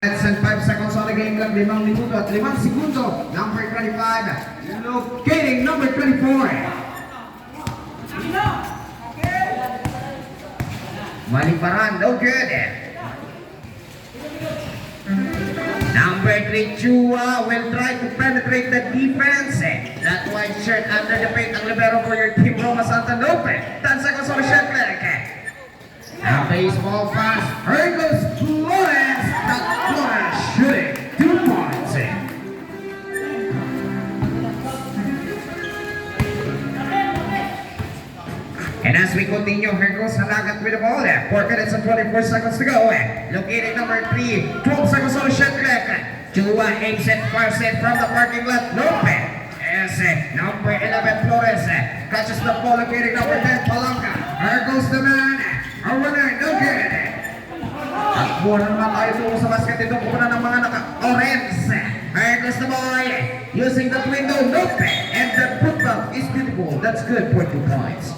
And 5 seconds on the game clock, 5 minuto at 5 segundo. Number 25, locating number 24. Maliparan, no good. Number 3, Chua will try to penetrate the defense. That white shirt under the paint, ang libero for your team, Roma Santa Lope. 10 seconds on the shot clock. A baseball pass, here goes Flores. Flores shooting 2 points. And as we continue, here goes Halagat with the ball. 4 minutes and 24 seconds to go. Located number 3, 12 seconds on the shot clock. Chua aims it far set from the parking lot. Lope. Yes, number 11, Flores catches the ball. Located number 10, Palanca. Here goes the man. A winner, no good. At buwan naman tayo doon sa basket. Ito po na ng mga naka-orange. Here goes the boy. Using the window, Lope. And the football is beautiful. That's good for 2 points.